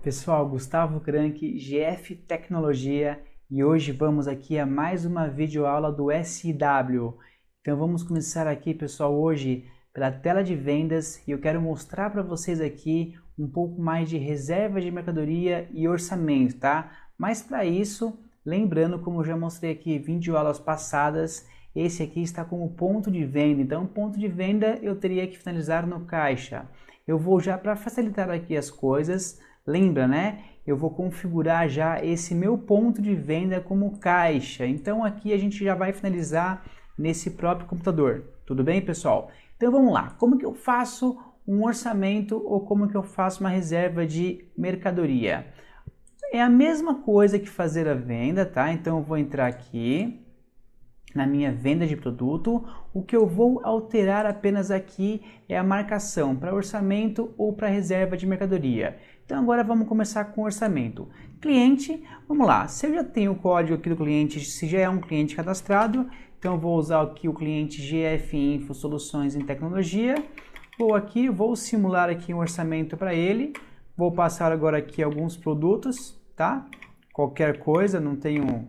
Pessoal, Gustavo Crank, GF Tecnologia, e hoje vamos aqui a mais uma videoaula do SW. Então vamos começar aqui, pessoal, hoje pela tela de vendas, e eu quero mostrar para vocês aqui um pouco mais de reserva de mercadoria e orçamento, tá? Mas para isso, lembrando, como eu já mostrei aqui em videoaulas passadas, esse aqui está como ponto de venda. Então, ponto de venda eu teria que finalizar no caixa. Eu vou já, para facilitar aqui as coisas, lembra, né? Eu vou configurar já esse meu ponto de venda como caixa. Então aqui a gente já vai finalizar nesse próprio computador. Tudo bem, pessoal? Então vamos lá. Como que eu faço um orçamento ou como que eu faço uma reserva de mercadoria? É a mesma coisa que fazer a venda, tá? Então eu vou entrar aqui na minha venda de produto. O que eu vou alterar apenas aqui é a marcação para orçamento ou para reserva de mercadoria. Então agora vamos começar com o orçamento. Cliente, vamos lá, se eu já tenho o código aqui do cliente, se já é um cliente cadastrado, então eu vou usar aqui o cliente GF Info Soluções em Tecnologia. Vou simular aqui um orçamento para ele. Vou passar agora aqui alguns produtos, tá? Qualquer coisa, não tenho...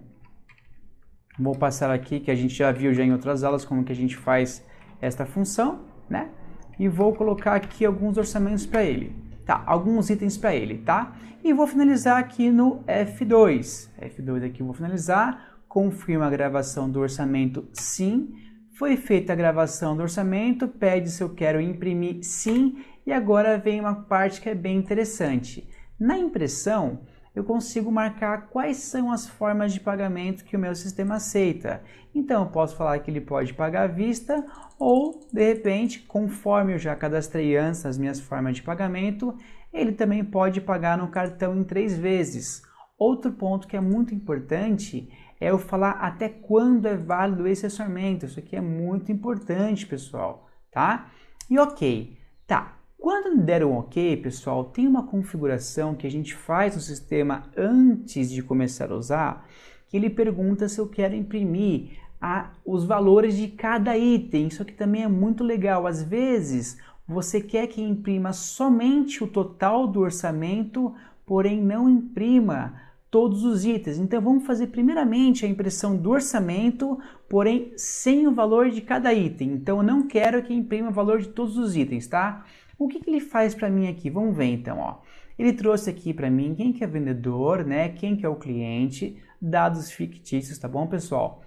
Vou passar aqui, que a gente já viu já em outras aulas, como que a gente faz esta função, né? E vou colocar aqui alguns orçamentos para ele, tá? Alguns itens para ele, tá? E vou finalizar aqui no F2. F2 aqui eu vou finalizar, confirma a gravação do orçamento, sim. Foi feita a gravação do orçamento, pede se eu quero imprimir, sim. E agora vem uma parte que é bem interessante. Na impressão, eu consigo marcar quais são as formas de pagamento que o meu sistema aceita. Então, eu posso falar que ele pode pagar à vista ou, de repente, conforme eu já cadastrei antes as minhas formas de pagamento, ele também pode pagar no cartão em 3 vezes. Outro ponto que é muito importante é eu falar até quando é válido esse orçamento. Isso aqui é muito importante, pessoal, tá? E ok, tá. Quando der um ok, pessoal, tem uma configuração que a gente faz no sistema antes de começar a usar, que ele pergunta se eu quero imprimir os valores de cada item. Isso aqui também é muito legal. Às vezes, você quer que imprima somente o total do orçamento, porém não imprima todos os itens. Então, vamos fazer primeiramente a impressão do orçamento, porém sem o valor de cada item. Então, eu não quero que imprima o valor de todos os itens, tá? O que ele faz para mim aqui? Vamos ver então, ó. Ele trouxe aqui para mim quem que é vendedor, né? Quem que é o cliente, dados fictícios, tá bom, pessoal?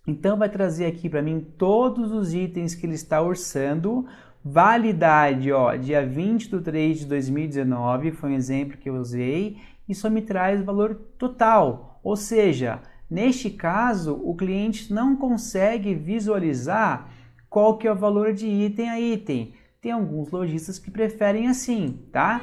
Então vai trazer aqui para mim todos os itens que ele está orçando, validade, ó, dia 20/3/2019, foi um exemplo que eu usei, e só me traz o valor total. Ou seja, neste caso, o cliente não consegue visualizar qual que é o valor de item a item. Tem alguns lojistas que preferem assim, tá?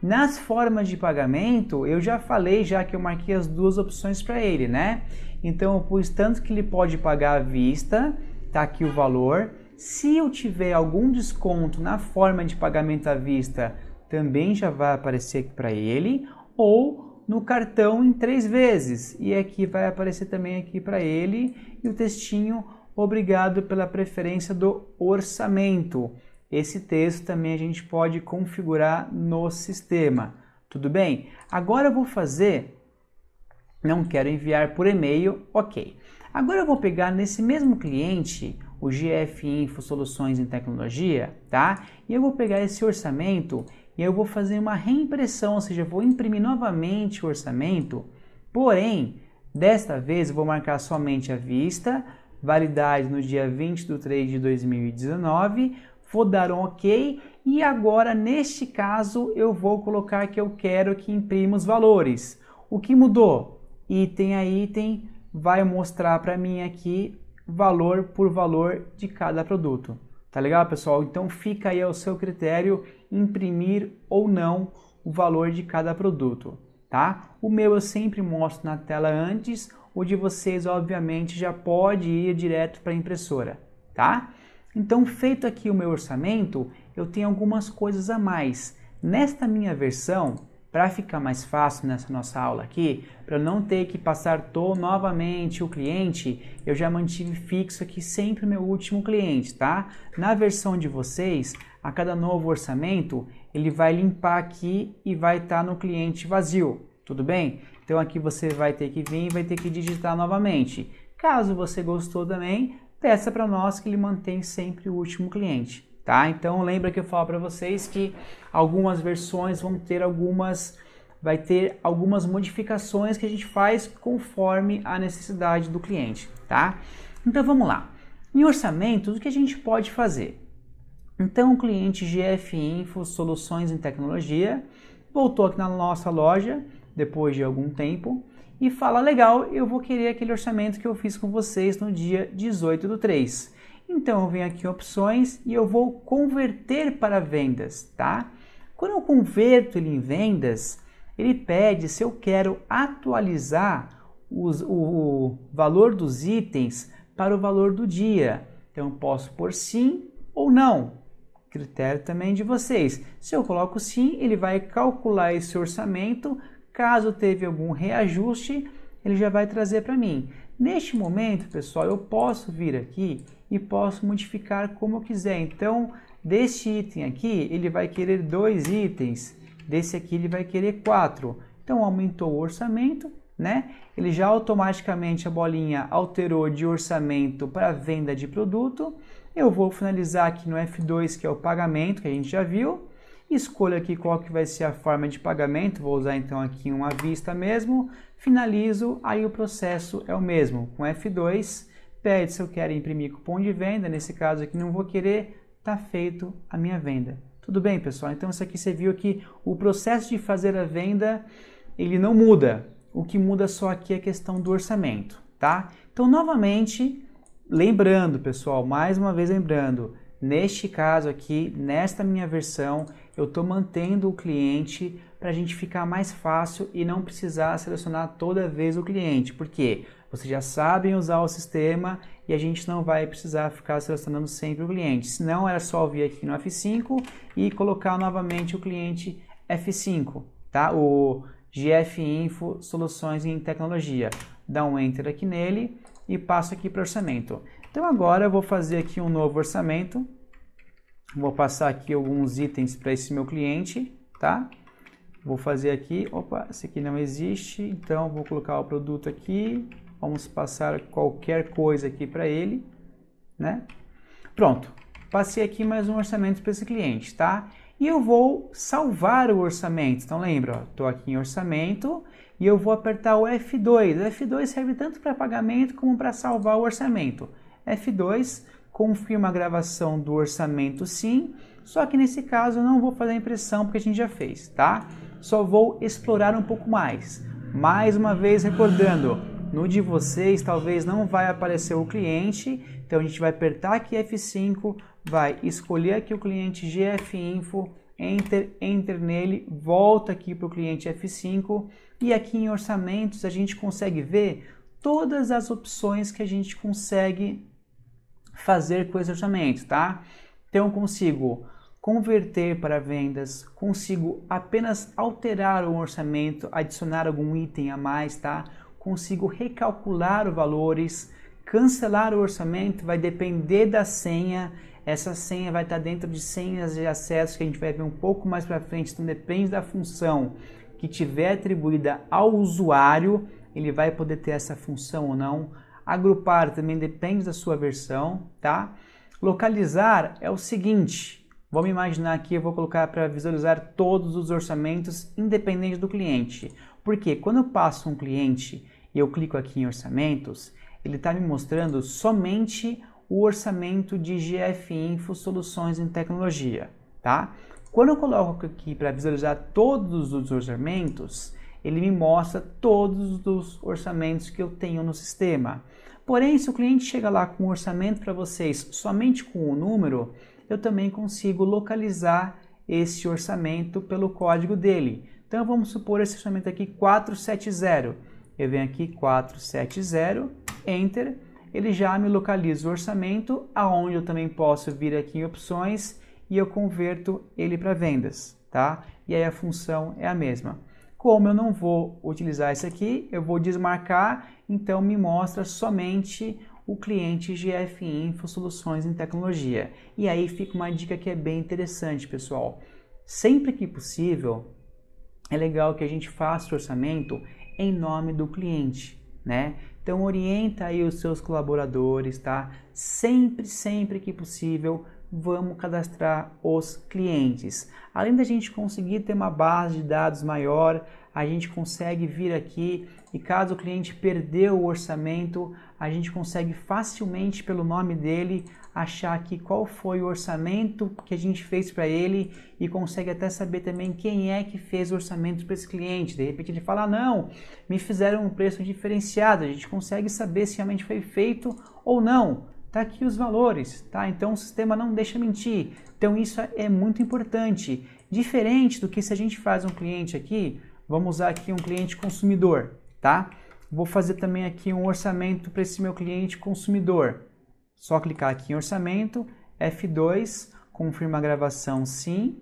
Nas formas de pagamento, eu já falei que eu marquei as duas opções para ele, né? Então eu pus tanto que ele pode pagar à vista, tá aqui o valor. Se eu tiver algum desconto na forma de pagamento à vista, também já vai aparecer aqui para ele, ou no cartão em 3 vezes. E aqui vai aparecer também aqui para ele e o textinho obrigado pela preferência do orçamento. Esse texto também a gente pode configurar no sistema, tudo bem? Agora eu vou fazer, não quero enviar por e-mail, ok. Agora eu vou pegar nesse mesmo cliente, o GF Info Soluções em Tecnologia, tá? E eu vou pegar esse orçamento e eu vou fazer uma reimpressão, ou seja, eu vou imprimir novamente o orçamento, porém, desta vez eu vou marcar somente à vista, validade no dia 20/3/2019, vou dar um ok e agora neste caso eu vou colocar que eu quero que imprima os valores. O que mudou? Item a item vai mostrar para mim aqui valor por valor de cada produto. Tá legal, pessoal? Então fica aí ao seu critério imprimir ou não o valor de cada produto, tá? O meu eu sempre mostro na tela antes, o de vocês obviamente já pode ir direto para a impressora, tá? Então, feito aqui o meu orçamento, eu tenho algumas coisas a mais. Nesta minha versão, para ficar mais fácil nessa nossa aula aqui, para eu não ter que passar novamente o cliente, eu já mantive fixo aqui sempre o meu último cliente, tá? Na versão de vocês, a cada novo orçamento, ele vai limpar aqui e vai estar no cliente vazio, tudo bem? Então aqui você vai ter que vir e vai ter que digitar novamente. Caso você gostou também, peça para nós que ele mantém sempre o último cliente, tá? Então lembra que eu falo para vocês que algumas versões vai ter algumas modificações que a gente faz conforme a necessidade do cliente, tá? Então vamos lá. Em orçamentos, o que a gente pode fazer? Então o cliente GF Info Soluções em Tecnologia voltou aqui na nossa loja depois de algum tempo e fala, legal, eu vou querer aquele orçamento que eu fiz com vocês no dia 18/3. Então eu venho aqui em opções e eu vou converter para vendas, tá? Quando eu converto ele em vendas, ele pede se eu quero atualizar o valor dos itens para o valor do dia. Então eu posso pôr sim ou não. Critério também de vocês. Se eu coloco sim, ele vai calcular esse orçamento. Caso teve algum reajuste, ele já vai trazer para mim. Neste momento, pessoal, eu posso vir aqui e posso modificar como eu quiser. Então, deste item aqui, ele vai querer 2 itens. Desse aqui, ele vai querer 4. Então, aumentou o orçamento, né? Ele já automaticamente, a bolinha alterou de orçamento para venda de produto. Eu vou finalizar aqui no F2, que é o pagamento, que a gente já viu. Escolho aqui qual que vai ser a forma de pagamento, vou usar então aqui uma vista mesmo. Finalizo, aí o processo é o mesmo. Com F2, pede se eu quero imprimir cupom de venda, nesse caso aqui não vou querer, está feito a minha venda. Tudo bem, pessoal? Então isso aqui você viu que o processo de fazer a venda, ele não muda. O que muda só aqui é a questão do orçamento, tá? Então, novamente, lembrando, pessoal, mais uma vez lembrando, neste caso aqui, nesta minha versão, eu estou mantendo o cliente para a gente ficar mais fácil e não precisar selecionar toda vez o cliente, porque vocês já sabem usar o sistema e a gente não vai precisar ficar selecionando sempre o cliente. Senão era só vir aqui no F5 e colocar novamente o cliente F5, tá? O GF Info Soluções em Tecnologia. Dá um Enter aqui nele e passo aqui para orçamento. Então agora eu vou fazer aqui um novo orçamento. Vou passar aqui alguns itens para esse meu cliente, tá? Vou fazer aqui, opa, esse aqui não existe, então vou colocar o produto aqui. Vamos passar qualquer coisa aqui para ele, né? Pronto, passei aqui mais um orçamento para esse cliente, tá? E eu vou salvar o orçamento. Então lembra, estou aqui em orçamento e eu vou apertar o F2. O F2 serve tanto para pagamento como para salvar o orçamento. F2 confirma a gravação do orçamento sim, só que nesse caso eu não vou fazer a impressão porque a gente já fez, tá? Só vou explorar um pouco mais. Mais uma vez recordando, no de vocês talvez não vai aparecer o cliente, então a gente vai apertar aqui F5, vai escolher aqui o cliente GF Info, Enter nele, volta aqui para o cliente F5 e aqui em orçamentos a gente consegue ver todas as opções que a gente consegue fazer com esse orçamento, tá? Então eu consigo converter para vendas, consigo apenas alterar o orçamento, adicionar algum item a mais, tá? Consigo recalcular os valores, cancelar o orçamento, vai depender da senha. Essa senha vai estar dentro de senhas de acesso que a gente vai ver um pouco mais para frente, então depende da função que tiver atribuída ao usuário, ele vai poder ter essa função ou não. Agrupar também depende da sua versão, tá? Localizar é o seguinte, vamos imaginar aqui, eu vou colocar para visualizar todos os orçamentos independente do cliente. Porque quando eu passo um cliente e eu clico aqui em orçamentos, ele está me mostrando somente o orçamento de GF Info Soluções em Tecnologia, tá? Quando eu coloco aqui para visualizar todos os orçamentos, ele me mostra todos os orçamentos que eu tenho no sistema. Porém, se o cliente chega lá com um orçamento para vocês somente com o número, eu também consigo localizar esse orçamento pelo código dele. Então vamos supor esse orçamento aqui 470. Eu venho aqui 470, Enter, ele já me localiza o orçamento, aonde eu também posso vir aqui em opções e eu converto ele para vendas, tá? E aí a função é a mesma. Como eu não vou utilizar isso aqui, eu vou desmarcar, então me mostra somente o cliente GF Info Soluções em Tecnologia. E aí fica uma dica que é bem interessante, pessoal. Sempre que possível, é legal que a gente faça o orçamento em nome do cliente, né? Então orienta aí os seus colaboradores, tá? Sempre que possível, vamos cadastrar os clientes. Além da gente conseguir ter uma base de dados maior, a gente consegue vir aqui e caso o cliente perdeu o orçamento, a gente consegue facilmente pelo nome dele achar aqui qual foi o orçamento que a gente fez para ele e consegue até saber também quem é que fez o orçamento para esse cliente. De repente ele fala, não, me fizeram um preço diferenciado, a gente consegue saber se realmente foi feito ou não. Tá aqui os valores, tá? Então o sistema não deixa mentir. Então isso é muito importante. Diferente do que se a gente faz um cliente aqui, vamos usar aqui um cliente consumidor, tá? Vou fazer também aqui um orçamento para esse meu cliente consumidor. Só clicar aqui em orçamento, F2, confirma a gravação sim.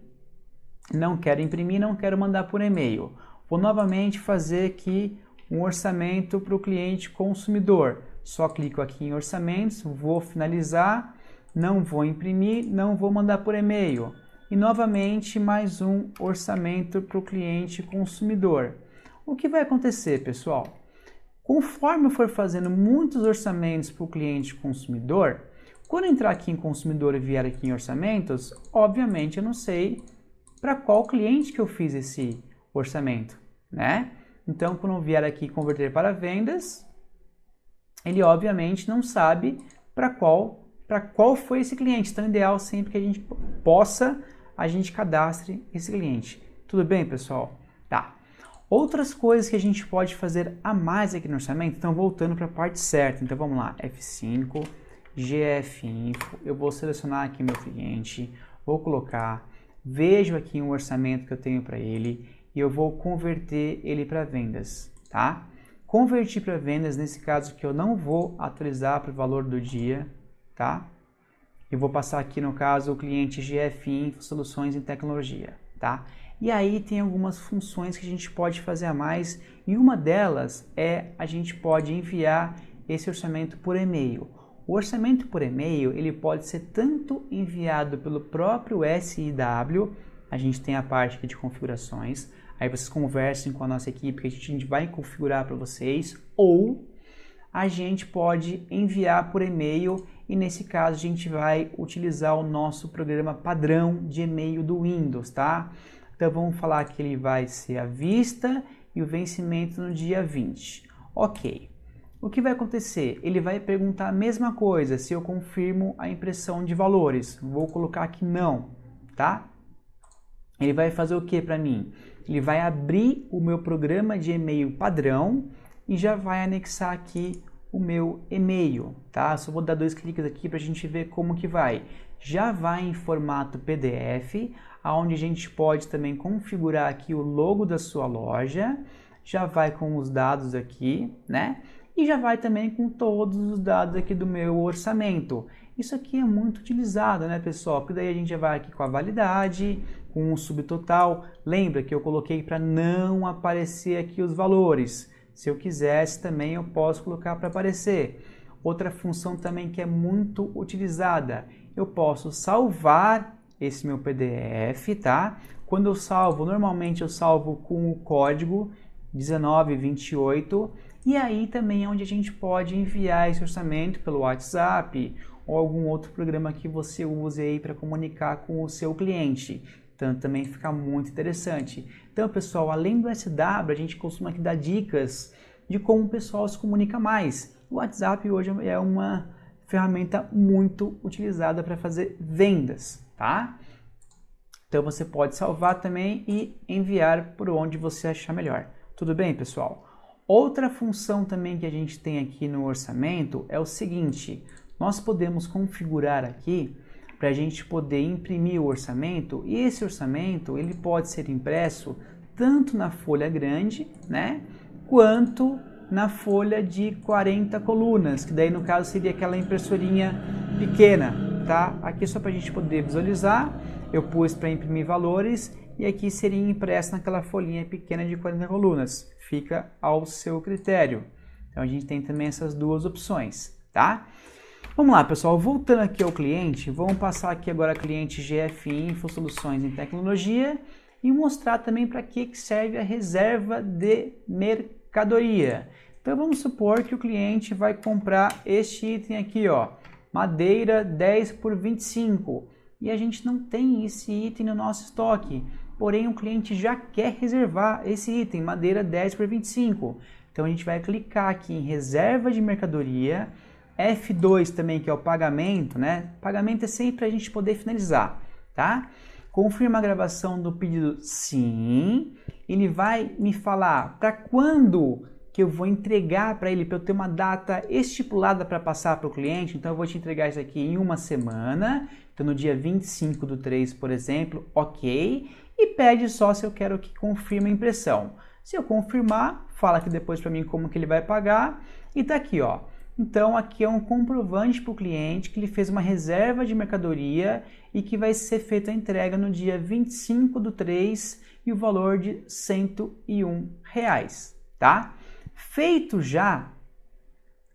Não quero imprimir, não quero mandar por e-mail. Vou novamente fazer aqui um orçamento para o cliente consumidor. Só clico aqui em orçamentos, vou finalizar, não vou imprimir, não vou mandar por e-mail. E novamente mais um orçamento para o cliente consumidor. O que vai acontecer, pessoal? Conforme eu for fazendo muitos orçamentos para o cliente consumidor, quando eu entrar aqui em consumidor e vier aqui em orçamentos, obviamente eu não sei para qual cliente que eu fiz esse orçamento, né? Então, quando eu vier aqui converter para vendas, ele obviamente não sabe para qual foi esse cliente. Então, é ideal sempre que a gente cadastre esse cliente. Tudo bem, pessoal? Tá. Outras coisas que a gente pode fazer a mais aqui no orçamento, então voltando para a parte certa. Então, vamos lá, F5, GFInfo, eu vou selecionar aqui meu cliente, vou colocar, vejo aqui um orçamento que eu tenho para ele e eu vou converter ele para vendas, tá? Convertir para vendas, nesse caso que eu não vou atualizar para o valor do dia, tá? Eu vou passar aqui no caso o cliente GFInfo Soluções em Tecnologia, tá? E aí tem algumas funções que a gente pode fazer a mais e uma delas é a gente pode enviar esse orçamento por e-mail. O orçamento por e-mail ele pode ser tanto enviado pelo próprio SIW, a gente tem a parte aqui de configurações, aí vocês conversem com a nossa equipe que a gente vai configurar para vocês, ou a gente pode enviar por e-mail e nesse caso a gente vai utilizar o nosso programa padrão de e-mail do Windows, tá? Então vamos falar que ele vai ser à vista e o vencimento no dia 20. Ok. O que vai acontecer? Ele vai perguntar a mesma coisa se eu confirmo a impressão de valores. Vou colocar aqui não, tá? Ele vai fazer o que para mim? Ele vai abrir o meu programa de e-mail padrão e já vai anexar aqui o meu e-mail, tá? Só vou dar 2 cliques aqui para a gente ver como que vai. Já vai em formato PDF, onde a gente pode também configurar aqui o logo da sua loja, já vai com os dados aqui, né? E já vai também com todos os dados aqui do meu orçamento. Isso aqui é muito utilizado, né, pessoal? Porque daí a gente já vai aqui com a validade, com o subtotal. Lembra que eu coloquei para não aparecer aqui os valores. Se eu quisesse também eu posso colocar para aparecer. Outra função também que é muito utilizada, eu posso salvar esse meu PDF, tá? Quando eu salvo, normalmente eu salvo com o código 1928 e aí também é onde a gente pode enviar esse orçamento pelo WhatsApp ou algum outro programa que você use aí para comunicar com o seu cliente. Então também fica muito interessante. Então, pessoal, além do SW, a gente costuma aqui dar dicas de como o pessoal se comunica mais. O WhatsApp hoje é uma ferramenta muito utilizada para fazer vendas, tá? Então você pode salvar também e enviar por onde você achar melhor. Tudo bem, pessoal? Outra função também que a gente tem aqui no orçamento é o seguinte, nós podemos configurar aqui para a gente poder imprimir o orçamento e esse orçamento ele pode ser impresso tanto na folha grande, né, quanto na folha de 40 colunas, que daí no caso seria aquela impressorinha pequena, tá? Aqui só para a gente poder visualizar, eu pus para imprimir valores e aqui seria impresso naquela folhinha pequena de 40 colunas, fica ao seu critério. Então a gente tem também essas duas opções, tá? Vamos lá, pessoal, voltando aqui ao cliente, vamos passar aqui agora cliente GF Info Soluções em Tecnologia e mostrar também para que serve a reserva de mercadoria. Então vamos supor que o cliente vai comprar este item aqui, ó, madeira 10 por 25, e a gente não tem esse item no nosso estoque, porém o cliente já quer reservar esse item, madeira 10 por 25. Então a gente vai clicar aqui em reserva de mercadoria, F2 também, que é o pagamento, né? Pagamento é sempre para a gente poder finalizar, tá? Confirma a gravação do pedido, sim. Ele vai me falar para quando que eu vou entregar para ele, para eu ter uma data estipulada para passar para o cliente. Então eu vou te entregar isso aqui em uma semana, então no dia 25/3, por exemplo, ok. E pede só se eu quero que confirme a impressão. Se eu confirmar, fala aqui depois para mim como que ele vai pagar e tá aqui, ó. Então aqui é um comprovante para o cliente que ele fez uma reserva de mercadoria e que vai ser feita a entrega no dia 25/3 e o valor de R$ 101, tá? Feito já,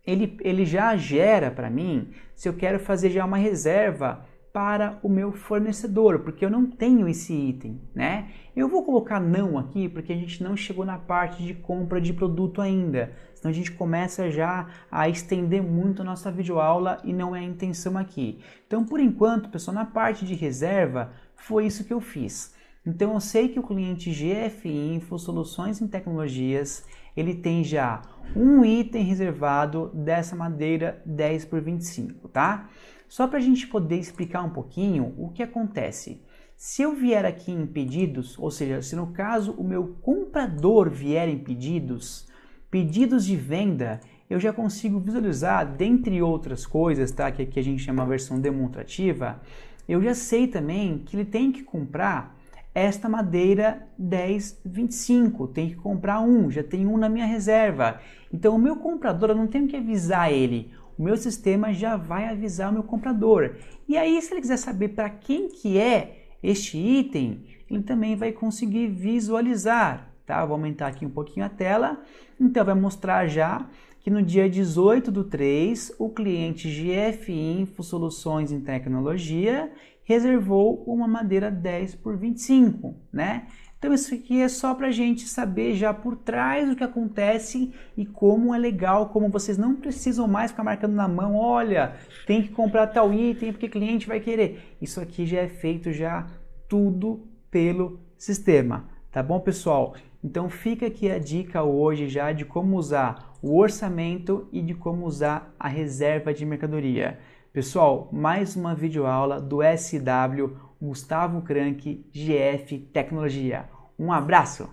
ele já gera para mim se eu quero fazer já uma reserva para o meu fornecedor, porque eu não tenho esse item, né? Eu vou colocar não aqui porque a gente não chegou na parte de compra de produto ainda, senão a gente começa já a estender muito a nossa videoaula e não é a intenção aqui. Então, por enquanto, pessoal, na parte de reserva, foi isso que eu fiz. Então, eu sei que o cliente GF Info Soluções em Tecnologias, ele tem já um item reservado dessa madeira 10 por 25, tá? Só para a gente poder explicar um pouquinho o que acontece. Se eu vier aqui em pedidos, ou seja, se no caso o meu comprador vier em pedidos de venda, eu já consigo visualizar, dentre outras coisas, tá? Que aqui a gente chama a versão demonstrativa, eu já sei também que ele tem que comprar esta madeira 10/25, tem que comprar um, já tem um na minha reserva. Então o meu comprador, eu não tenho que avisar ele, o meu sistema já vai avisar o meu comprador. E aí, se ele quiser saber para quem que é este item, ele também vai conseguir visualizar, tá? Vou aumentar aqui um pouquinho a tela. Então, vai mostrar já que no dia 18/3, o cliente GF Info Soluções em Tecnologia reservou uma madeira 10 por 25, né? Então isso aqui é só para a gente saber já por trás o que acontece e como é legal, como vocês não precisam mais ficar marcando na mão, olha, tem que comprar tal item porque o cliente vai querer. Isso aqui já é feito já tudo pelo sistema, tá bom, pessoal? Então fica aqui a dica hoje já de como usar o orçamento e de como usar a reserva de mercadoria. Pessoal, mais uma videoaula do SW Gustavo Crank GF Tecnologia. Um abraço!